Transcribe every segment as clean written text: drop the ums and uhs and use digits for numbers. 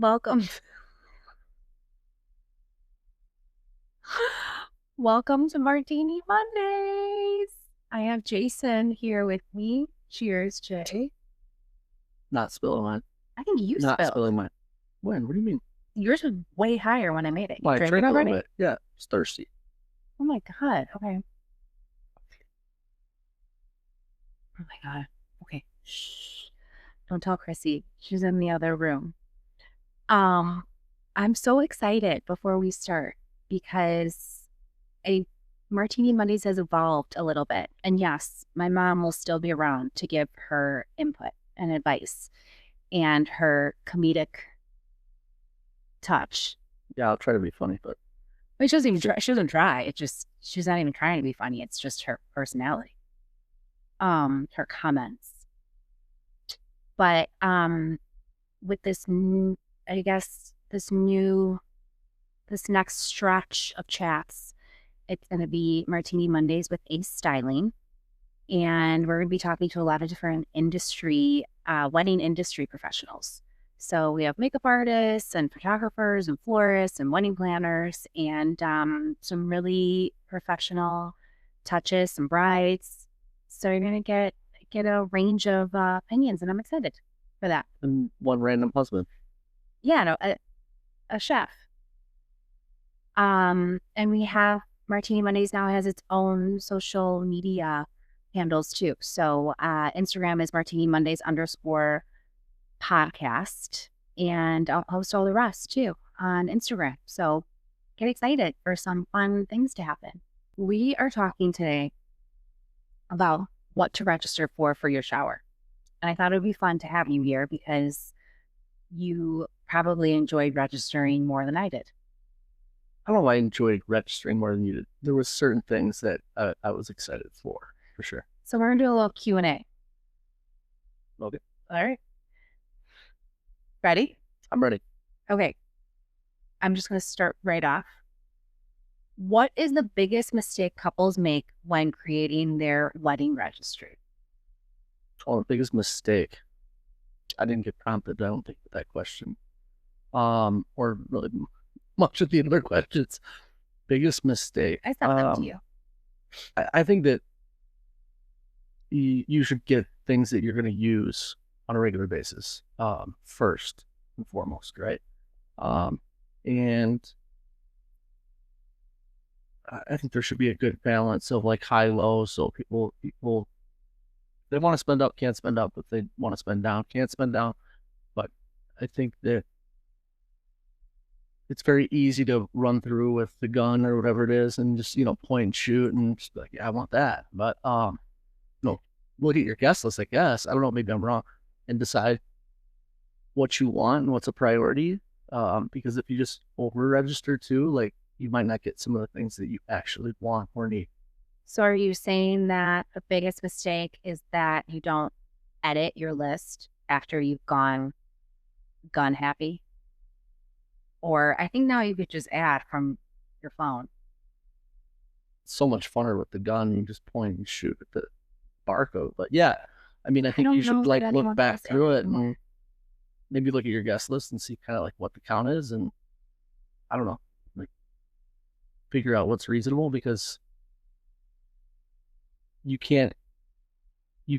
Welcome. Welcome to Martini Mondays. I have Jaysen here with me. Cheers, Jay. Not spilling mine. I think you Not spilled. spilling mine. When? What do you mean? Yours was way higher when I made it. You Well, I drank it drank a little already? bit. Yeah, it's thirsty. Oh my God. Okay. Oh my God. Okay. Shh. Don't tell Chrissy. She's in the other room. Um, I'm so excited before we start because a Martini Mondays has evolved a little bit. And yes, my mom will still be around to give her input and advice and her comedic touch. Yeah, I'll try to be funny, but I mean, she doesn't even try. She doesn't try. It just she's not even trying to be funny. It's just her personality. Her comments. But with this, I guess this next stretch of chats, it's going to be Martini Mondays with Ace Styling. And we're going to be talking to a lot of different wedding industry professionals. So we have makeup artists and photographers and florists and wedding planners and some really professional touches, some brides. So you're going to get a range of opinions, and I'm excited for that. and one random husband. Yeah, no, a chef. And we have Martini Mondays now has its own social media handles too. So Instagram is Martini Mondays _podcast. And I'll post all the rest too on Instagram. So get excited for some fun things to happen. We are talking today about what to register for your shower. And I thought it would be fun to have you here because you probably enjoyed registering more than I did. I don't know if I enjoyed registering more than you did. There was certain things that I was excited for sure. So we're going to do a little Q&A. Okay. All right. Ready? I'm ready. Okay. I'm just going to start right off. What is the biggest mistake couples make when creating their wedding registry? Oh, the biggest mistake. I didn't get prompted, I don't think, with that question. Or really much of the other questions. Biggest mistake. I sent them to you. I think that you should get things that you're going to use on a regular basis first and foremost, right? And I think there should be a good balance of like high low, so people they want to spend up, can't spend up. If they want to spend down, can't spend down. But I think that it's very easy to run through with the gun or whatever it is and just point and shoot and just be like, yeah, I want that. But no, look at your guest list, I guess. I don't know, maybe I'm wrong, and decide what you want and what's a priority. Because if you just over register too, like you might not get some of the things that you actually want or need. So are you saying that the biggest mistake is that you don't edit your list after you've gone gun happy? Or I think now you could just add from your phone. It's so much funner with the gun. You just point and shoot at the barcode. But yeah, I mean, I think you should like look back through it and maybe look at your guest list and see kind of like what the count is. And I don't know, like figure out what's reasonable, because you can't, I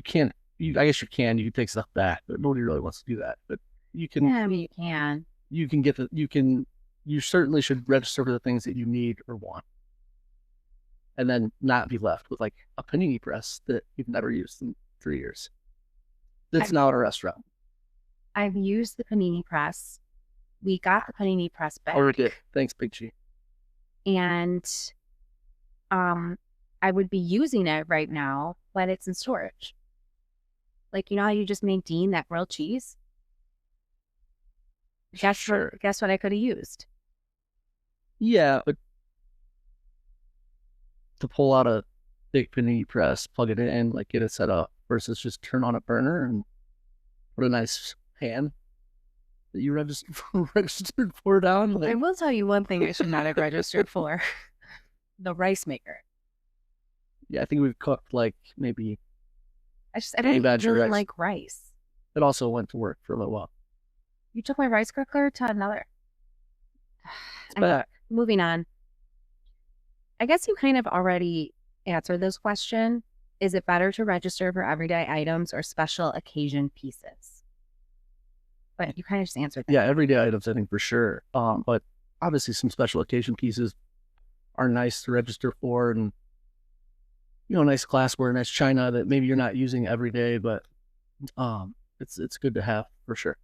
guess you can take stuff back, but nobody really wants to do that. But you can, Yeah, I mean, you can. You certainly should register for the things that you need or want. And then not be left with like a panini press that you've never used in 3 years. That's now at a restaurant. I've used the panini press. We got the panini press back. Oh, we did. Thanks, Big G. And I would be using it right now, but it's in storage. Like, you know how you just made Dean that grilled cheese? Guess what I could have used? Yeah, but to pull out a big panini press, plug it in, like get it set up, versus just turn on a burner and put a nice pan that you registered for down. Like, I will tell you one thing I should not have registered for. The rice maker. Yeah, I think we've cooked like maybe. I don't really like rice. It also went to work for a little while. You took my rice cooker to another. It's Anyway, back. moving on. I guess you kind of already answered this question. Is it better to register for everyday items or special occasion pieces? But you kind of just answered that. Yeah, everyday items, I think for sure. But obviously some special occasion pieces are nice to register for, and nice glassware, nice china that maybe you're not using every day, but it's good to have for sure.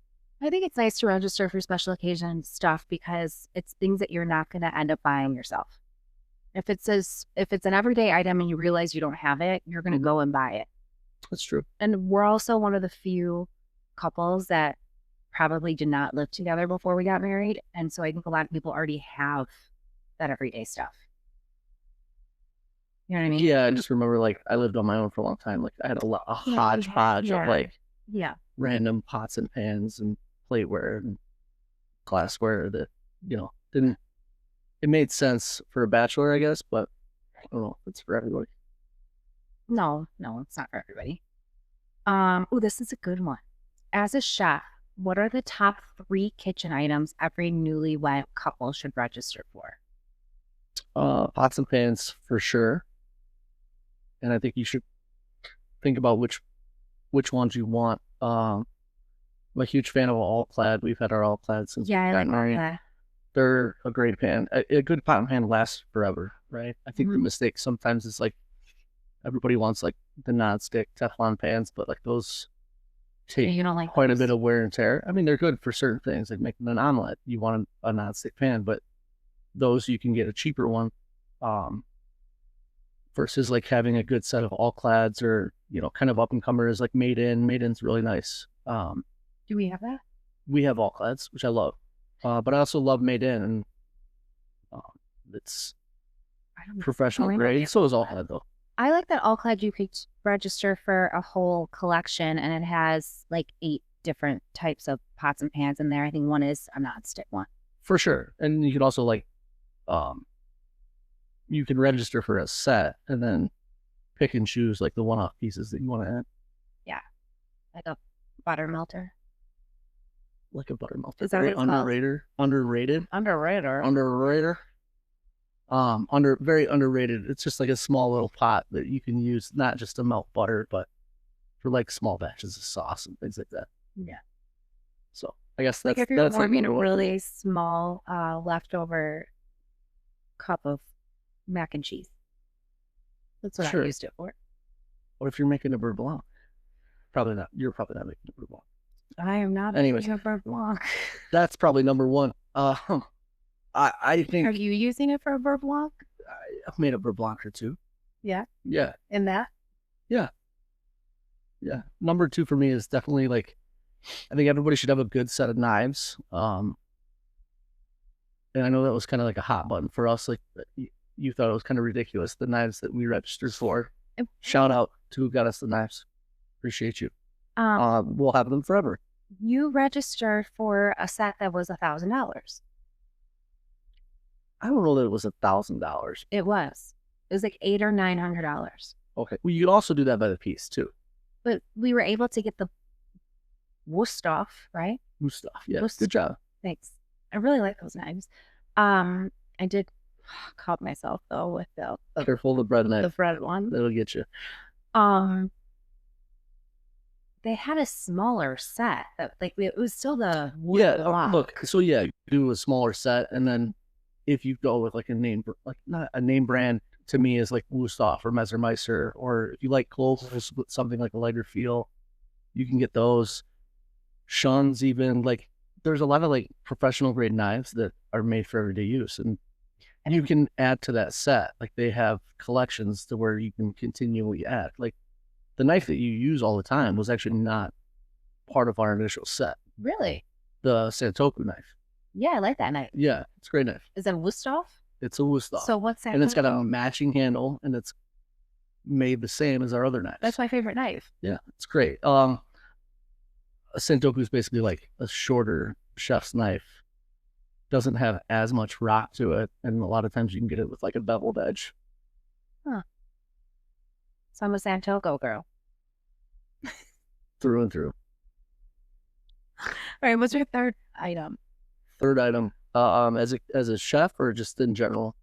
I think it's nice to register for special occasion stuff because it's things that you're not going to end up buying yourself. If it's an everyday item and you realize you don't have it, you're going to go and buy it. That's true. And we're also one of the few couples that probably did not live together before we got married. And so I think a lot of people already have that everyday stuff. You know what I mean? Yeah, I just remember like I lived on my own for a long time. Like I had a hodgepodge of like Yeah. random pots and pans and plateware and glassware that didn't. It made sense for a bachelor, I guess, but I don't know if it's for everybody. No, it's not for everybody. Oh, this is a good one. As a chef, what are the top 3 kitchen items every newlywed couple should register for? Pots and pans for sure, and I think you should think about which ones you want. I'm a huge fan of all clad. We've had our all clad since Yeah, I like married. that. They're a great pan. A good pot and pan lasts forever, right? I think the mistake sometimes is like everybody wants like the non-stick Teflon pans, but like those take You don't like quite those? a bit of wear and tear. I mean, they're good for certain things, like making an omelet. You want a non-stick pan, but those you can get a cheaper one, versus like having a good set of all clads or kind of up and comers like Made In. Made In's really nice. Do we have that? We have all clads, which I love, but I also love Made In, and it's I don't know. professional Oh, I know. grade. So is all clad though. I like that all clad you could register for a whole collection and it has like 8 different types of pots and pans in there. I think one is a non-stick one. For sure. And you could also like you can register for a set and then pick and choose like the one-off pieces that you want to add. Yeah. Like a butter melter. Like a butter melter. Is that what it's called? Underrated. Very underrated. It's just like a small little pot that you can use not just to melt butter, but for like small batches of sauce and things like that. Yeah. So I guess Like that's if you're like warming a really small leftover cup of mac and cheese. That's what Sure. I used it for. What if you're making a beurre blanc? Probably not. You're probably not making a beurre blanc. I am not Anyways. making a beurre blanc. That's probably number one. I think Are you using it for a beurre blanc? I've made a beurre blanc or two. Yeah. Yeah. In that? Yeah. Number 2 for me is definitely like, I think everybody should have a good set of knives. And I know that was kind of like a hot button for us. Like you thought it was kind of ridiculous, the knives that we registered for. Shout out to who got us the knives. Appreciate you. We'll have them forever. You registered for a set that was $1,000. I don't know that it was $1,000. It was. It was like $800 or $900. Okay. Well, you could also do that by the piece too. But we were able to get the wood off, right? New stuff. Yeah. Wood- Good job. Thanks. I really like those knives. I did caught myself though with the Careful the bread knife. the bread one. That'll get you. They had a smaller set that like it was still the wood block. Look, so yeah, do a smaller set, and then if you go with like a name, like not a name brand, to me is like Wusthof or Messermeister, or if you like clothes with something like a lighter feel, you can get those. Shuns, even like there's a lot of like professional grade knives that are made for everyday use, and you can add to that set. Like they have collections to where you can continually add. Like the knife that you use all the time was actually not part of our initial set. Really? The Santoku knife. Yeah, I like that knife. Yeah, it's a great knife. Is that Wusthof? It's a Wusthof. So what's that? And it's got a matching handle, and it's made the same as our other knives. That's my favorite knife. Yeah, it's great. A Santoku is basically like a shorter chef's knife. Doesn't have as much rock to it, and a lot of times you can get it with like a beveled edge. Huh. So I'm a Santoku girl. Through and through. right, what's your third item? Third item, as a chef or just in general?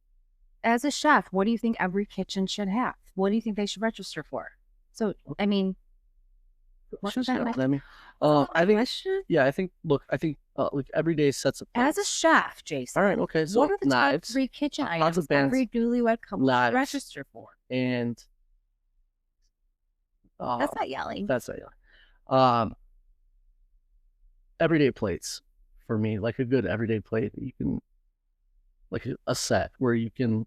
As a chef, what do you think every kitchen should have? What do you think they should register for? So, I mean, what Just that know might what I mean. oh, I think, question? yeah, I think like everyday sets of As a plates. chef, All right, Jason, okay, what so are the top knives, 3 kitchen pots items and pans, every newlywed couple should knives, register for? and That's not yelling. that's it. Um, everyday plates for me, like a good everyday plate that you can, like a set where you can,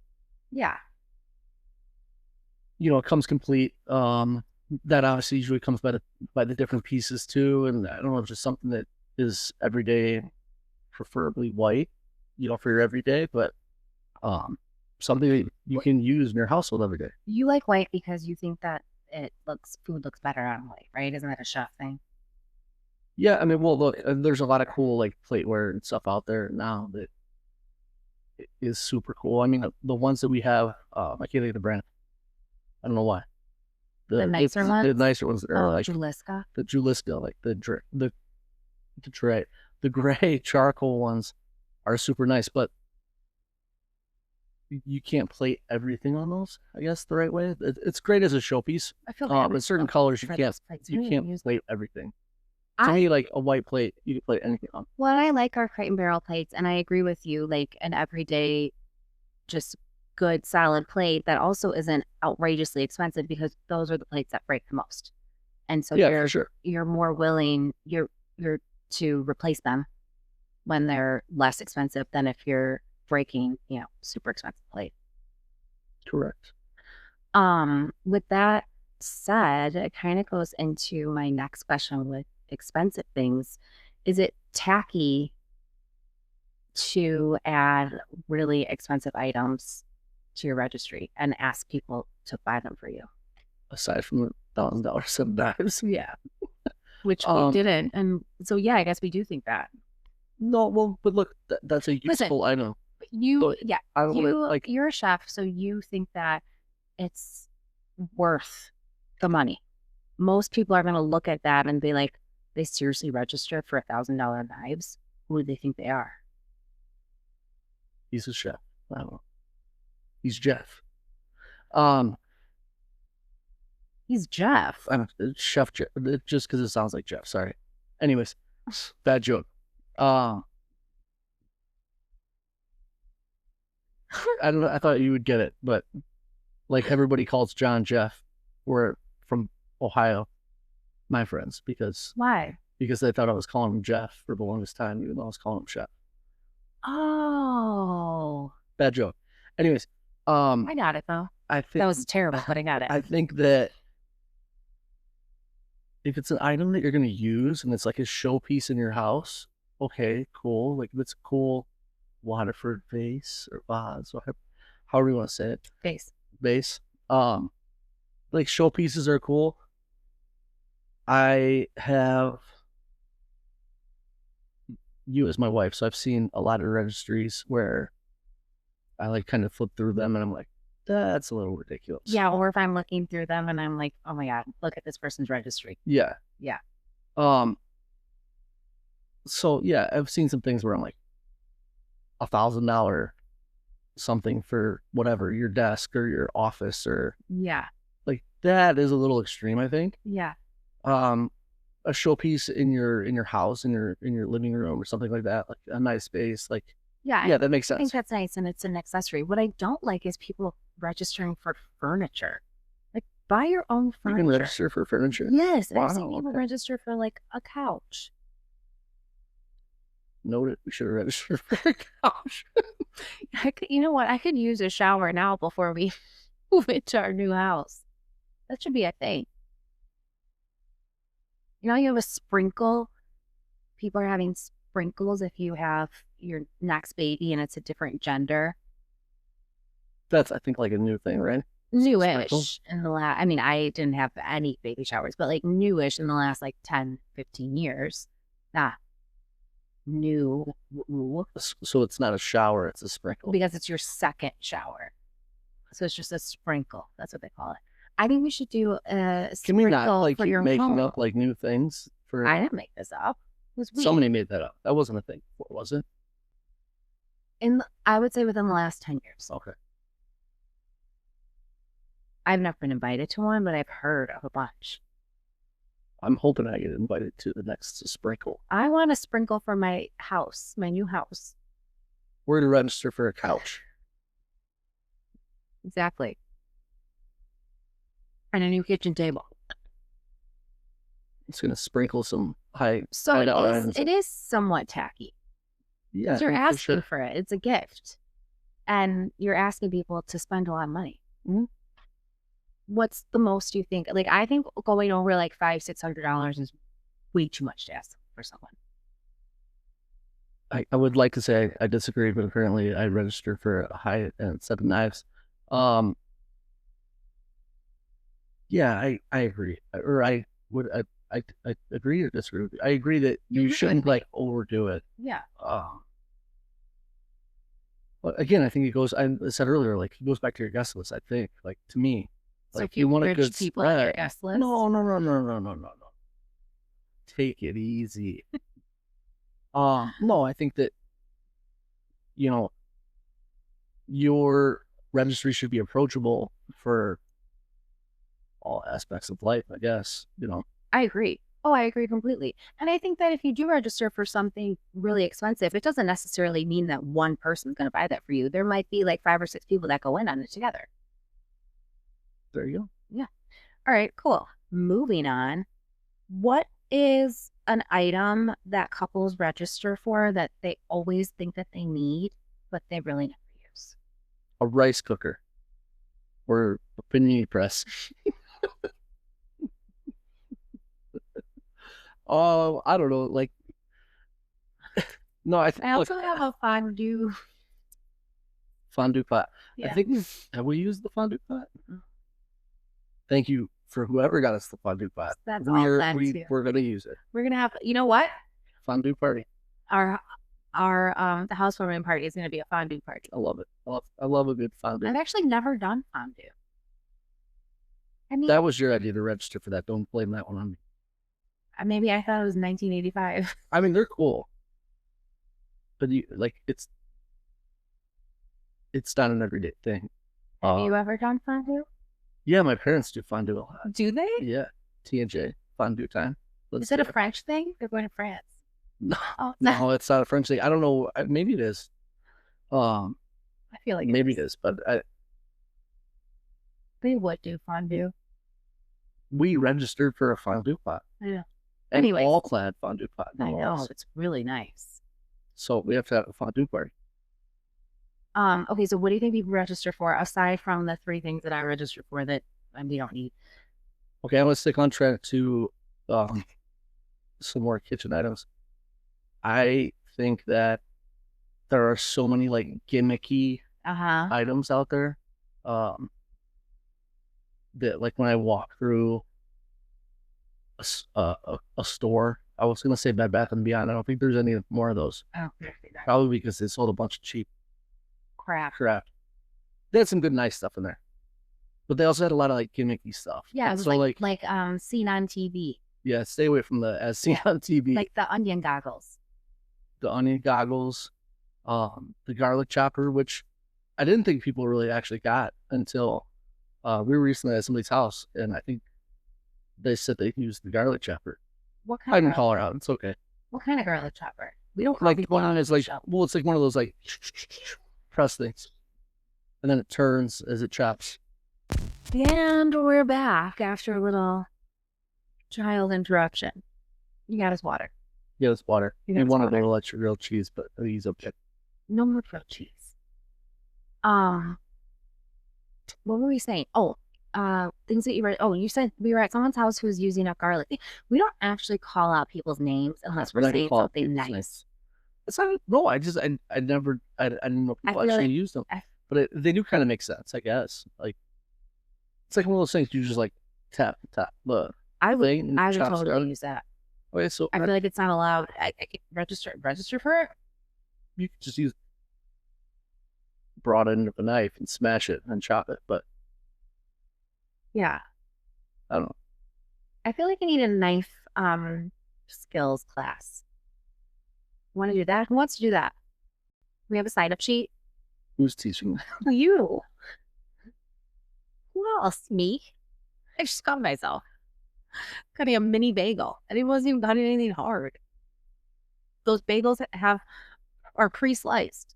Yeah. it comes complete. That obviously usually comes by the different pieces too, and I don't know, just something that is everyday, preferably white, for your everyday, but something that you can use in your household every day. You like white because you think that food looks better on white, right? Isn't that a chef thing? Yeah, I mean, well, look, there's a lot of cool like plateware and stuff out there now that is super cool. I mean, the ones that we have, I can't think of the brand. I don't know why. The nicer ones? The nicer ones are like Juliska. the Juliska, like the gray charcoal ones are super nice, but you can't plate everything on those, I guess, the right way. It's great as a showpiece. I feel bad. But certain colors you for can't those plates. We didn't use plate everything. To me, like a white plate, you can plate anything on. Well, I like our Crate and Barrel plates, and I agree with you. Like an everyday, just good, solid plate that also isn't outrageously expensive because those are the plates that break the most. And so Yeah, for sure. you're more willing you're to replace them when they're less expensive than if you're breaking, super expensive plate. Correct. With that said, it kind of goes into my next question with expensive things. Is it tacky to add really expensive items to your registry and ask people to buy them for you? Aside from the $1,000 sometimes. Yeah. Which we didn't. And so, yeah, I guess we do think that. No, well, but look, that's a useful item. You're a chef, so you think that it's worth the money. Most people are going to look at that and be like, they seriously register for $1,000 knives? Who do they think they are? He's a chef. I don't know. He's Jeff. He's Jeff. I don't know, Chef Jeff, just because it sounds like Jeff. Sorry. Anyways, bad joke. I don't know. I thought you would get it, but like everybody calls John Jeff. We're from Ohio, my friends, because Why? Because they thought I was calling him Jeff for the longest time, even though I was calling him Chef. Oh, bad joke. Anyways, I got it though. I think that was terrible, but I got it. I think that if it's an item that you're going to use and it's like a showpiece in your house, okay, cool. Like if it's a cool Waterford vase or vase, or however you want to say it. Vase. Like showpieces are cool. I have you as my wife, so I've seen a lot of registries where I like kind of flip through them and I'm like, that's a little ridiculous. Yeah, or if I'm looking through them and I'm like, oh my God, look at this person's registry. Yeah. Yeah. So yeah, I've seen some things where I'm like $1,000 something for whatever, your desk or your office, or yeah, like that is a little extreme, I think. Yeah. A showpiece in your house, in your living room or something like that, like a nice space, like yeah, that makes sense. I think that's nice, and it's an accessory. What I don't like is people registering for furniture. Like, buy your own furniture. You can register for furniture? Yes. Wow, I've seen people register for, like, a couch. Noted. We should have registered for a couch. You know what? I could use a shower now before we move into our new house. That should be a thing. You know, you have a sprinkle. People are having sprinkles if you have your next baby and it's a different gender. That's, I think, like a new thing, right? Newish in the last, I mean, I didn't have any baby showers, but like newish in the last like 10, 15 years. Not new. So it's not a shower, it's a sprinkle. Because it's your second shower. So it's just a sprinkle. That's what they call it. I think we should do a sprinkle. Can we not like for keep your making home. Up like new things for? I didn't make this up. was weed. Somebody made that up. That wasn't a thing before, was it? I would say within the last 10 years. Okay. I've never been invited to one, but I've heard of a bunch. I'm hoping I get invited to the next sprinkle. I want a sprinkle for my house, my new house. We're to register for a couch. Exactly. And a new kitchen table. It's gonna sprinkle some high. So it is somewhat tacky. Yeah, you're asking for it. It's a gift, and you're asking people to spend a lot of money. Mm-hmm. What's the most you think? Like, I think going over like $500-$600 is way too much to ask for someone. I would like to say I disagree, but apparently I registered for a high-end set of knives. Yeah, I agree, or I would I agree or disagree with you. I agree that you shouldn't like overdo it. Yeah. But again, I think it goes. I said earlier, like it goes back to your guest list. I think, like to me, like you want a good people on your guest list. No. Take it easy. No, I think that your registry should be approachable for all aspects of life. I guess I agree. Oh, I agree completely. And I think that if you do register for something really expensive, it doesn't necessarily mean that one person's going to buy that for you. There might be like 5 or 6 people that go in on it together. There you go. Yeah. All right, cool. Moving on. What is an item that couples register for that they always think that they need, but they really never use? A rice cooker or a panini press. Oh, I don't know. Like, no, I also have a fondue pot. Yeah. I think have we used the fondue pot? Thank you for whoever got us the fondue pot. That's we're gonna use it. We're gonna have, you know what? Fondue party. Our the housewarming party is gonna be a fondue party. I love it. I love a good fondue. I've actually never done fondue. I mean, that was your idea to register for that. Don't blame that one on me. Maybe I thought it was 1985. I mean, they're cool, but it's not an everyday thing. Have you ever done fondue? Yeah, my parents do fondue a lot. Do they? Yeah, T&J fondue time. Is it a French thing? They're going to France. No, no, it's not a French thing. I don't know. Maybe it is. I feel like maybe it is, but they would do fondue. We registered for a fondue pot. I know. Anyway, all-clad fondue pot. I know, it's really nice. So we have to have a fondue party. Okay, so what do you think people register for aside from the 3 things that I registered for that we don't need? Okay, I'm gonna stick on track to some more kitchen items. I think that there are so many like gimmicky items out there. That like when I walk through a store, I was gonna say Bed Bath and Beyond. I don't think there's any more of those. Oh, probably because they sold a bunch of cheap crap. They had some good nice stuff in there, but they also had a lot of like gimmicky stuff. Yeah, it was so like seen on TV. Yeah, stay away from the as seen on TV. Like the onion goggles. The onion goggles, the garlic chopper, which I didn't think people really actually got until we were recently at somebody's house, and I think they said they used the garlic chopper. What kind? I didn't call her out. It's okay. What kind of garlic chopper? We don't like one on is like it's like one of those like press things, and then it turns as it chops. And we're back after a little child interruption. You got us water. Yeah, it's water. You wanted to let your grilled cheese, but he's okay. No more grilled cheese. What were we saying? Oh, things that you were. Oh, you said we were at someone's house who was using up garlic. We don't actually call out people's names unless we're saying something nice. It's not. No, I didn't know people actually used them, but they do kind of make sense, I guess. Like it's like one of those things you just like tap. Look, I would totally use that. Okay, so I feel like it's not allowed. I can register for it. You could just use broad end of a knife and smash it and chop it, but yeah, I don't know. I feel like I need a knife skills class. Want to do that? Who wants to do that? We have a sign up sheet. Who's teaching? You. Who else? Me. I just got myself cutting a mini bagel, and it wasn't even cutting anything hard. Those bagels are pre-sliced.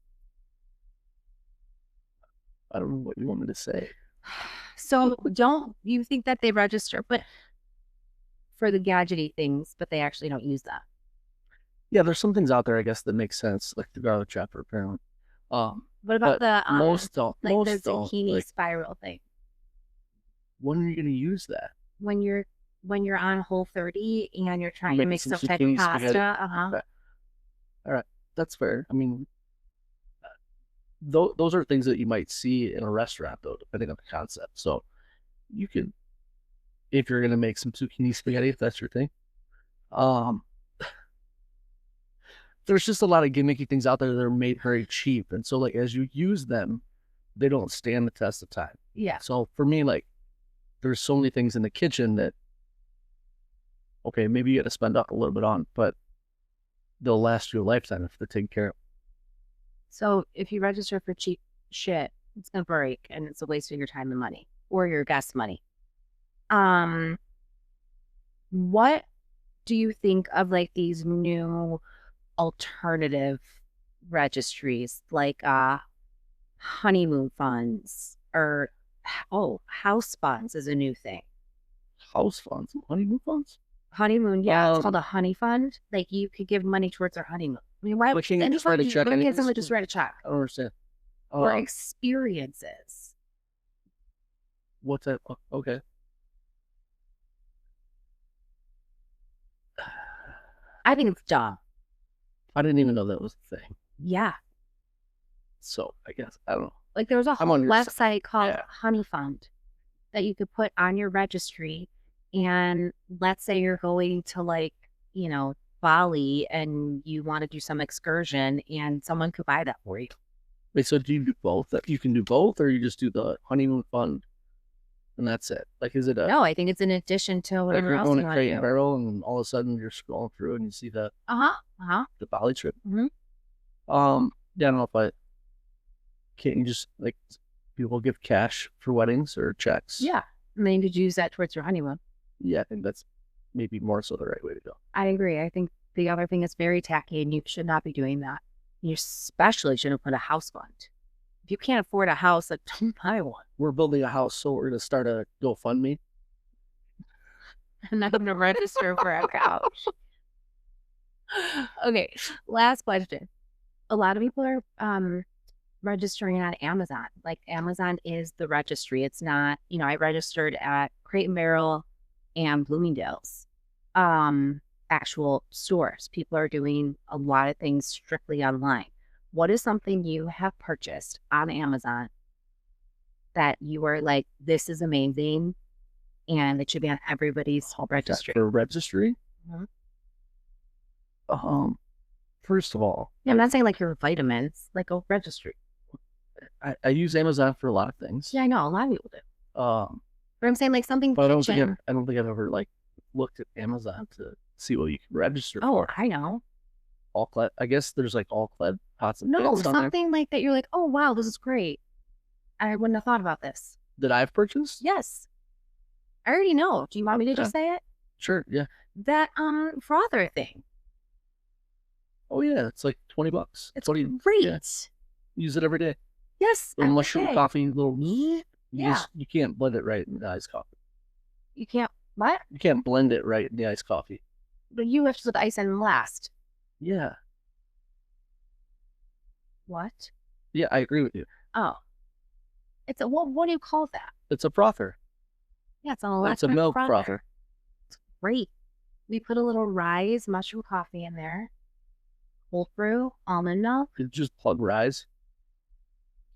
I don't know what you want me to say. So don't you think that they register, but for the gadgety things, but they actually don't use that. Yeah, there's some things out there, I guess, that make sense, like the garlic chopper, apparently. What about but the most don't. like Most the don't. zucchini Like, spiral thing? when are you going to use that? When you're on Whole30 and you're trying to Making make some some type of zucchini spaghetti. pasta. Okay. All right, that's fair. I mean, those are things that you might see in a restaurant, though, depending on the concept. So you can, if you're going to make some zucchini spaghetti, if that's your thing. There's just a lot of gimmicky things out there that are made very cheap, and so like as you use them, they don't stand the test of time. Yeah. So for me, like, there's so many things in the kitchen that, okay, maybe you got to spend up a little bit on, but they'll last you a lifetime if they're taken care of. So if you register for cheap shit, it's gonna break and it's a waste of your time and money or your guest money. What do you think of like these new alternative registries like honeymoon funds or house funds is a new thing. House funds, honeymoon funds. Honeymoon, yeah, it's called a honey fund. Like you could give money towards their honeymoon. I mean, why But can you just write a check? Why can't someone just write a check? I don't understand. Or experiences. What's that? Okay. I think it's dumb. I didn't even know that was a thing. Yeah. So I guess I don't know. Like there was a whole website called Yeah. Honey Fund that you could put on your registry. And let's say you're going to like, Bali and you want to do some excursion and someone could buy that for you. Wait, so do you do both? You can do both, or you just do the honeymoon fund and that's it? Like, is it a No, I think it's in addition to like whatever you're else going you to want to Crate and do. Barrel, and all of a sudden you're scrolling through and you see the the Bali trip? Mhm. Yeah, I don't know if can't you just like people give cash for weddings or checks? Yeah. And then you could use that towards your honeymoon. Yeah, I think that's maybe more so the right way to go. I agree. I think the other thing is very tacky and you should not be doing that. You especially shouldn't put a house fund. If you can't afford a house, then don't buy one. We're building a house, so we're going to start a GoFundMe. I'm not going to register for a couch. Okay, last question. A lot of people are registering on Amazon. Like Amazon is the registry. It's not, I registered at Crate and Barrel and Bloomingdale's actual stores. People are doing a lot of things strictly online. What is something you have purchased on Amazon that you were like, this is amazing and it should be on everybody's registry? For registry? First of all, yeah, I'm not saying like your vitamins, like a registry. I use Amazon for a lot of things. Yeah, I know a lot of people do. But I'm saying like something. But I don't think I've ever like looked at Amazon to see what you can register for. I know. All-clad. I guess there's like all-clad pots and no, pans something like that. You're like, oh wow, this is great. I wouldn't have thought about this. That I've purchased? Yes. I already know. Do you want me to just say it? Sure. Yeah. That frother thing. Oh yeah, it's like $20. It's great. Yeah. Use it every day. Yes. Little mushroom coffee, little. Yeah. You can't blend it right in the iced coffee. You can't what? You can't blend it right in the iced coffee. But you have to put ice in last. Yeah. What? Yeah, I agree with you. Oh. It's a what do you call that? It's a frother. Yeah, it's an electric It's a milk frother. It's great. We put a little Rise mushroom coffee in there. Cold brew, almond milk. You just plug Rise.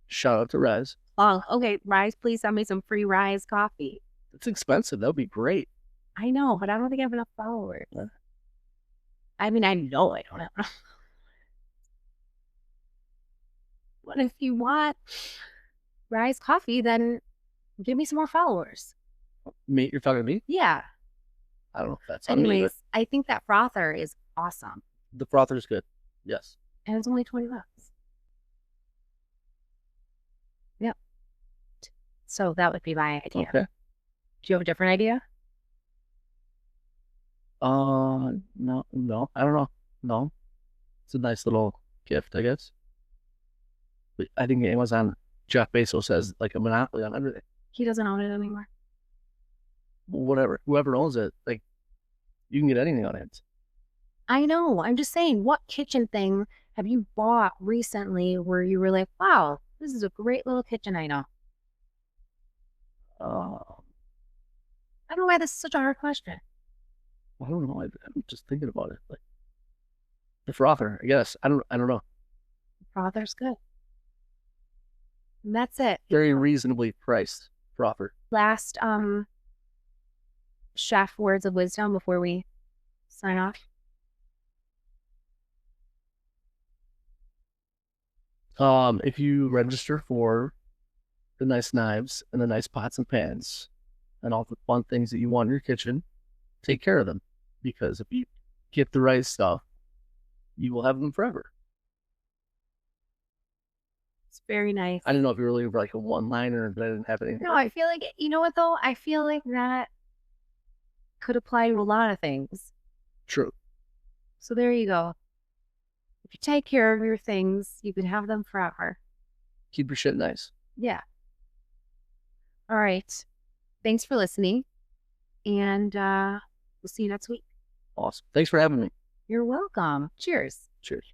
Shout out to Rise. Oh, okay. Rise, please send me some free Rise coffee. It's expensive. That would be great. I know, but I don't think I have enough followers. I mean, I know I don't have enough. But if you want Rise coffee, then give me some more followers. Me? You're talking to me? Yeah. I don't know if that's on me. Anyways, I think that frother is awesome. The frother's good. Yes. And it's only $20. Yep. So that would be my idea. Okay. Do you have a different idea? No, I don't know. No, it's a nice little gift, I guess. But I think Amazon, Jeff Bezos has like a monopoly on everything. He doesn't own it anymore. Whatever, whoever owns it, like you can get anything on it. I know. I'm just saying, what kitchen thing have you bought recently where you were like, wow, this is a great little kitchen item? Uh, I don't know why this is such a hard question. I don't know. I'm just thinking about it. Like the frother, I guess. I don't know. Father's good. And that's it. Very reasonably priced frother. Last chef words of wisdom before we sign off. If you register for the nice knives and the nice pots and pans and all the fun things that you want in your kitchen, take care of them. Because if you get the right stuff, you will have them forever. It's very nice. I didn't know if you were looking for like a one-liner, but I didn't have anything. No, I feel like, you know what though? I feel like that could apply to a lot of things. True. So there you go. If you take care of your things, you can have them forever. Keep your shit nice. Yeah. All right. Thanks for listening. And we'll see you next week. Awesome. Thanks for having me. You're welcome. Cheers. Cheers.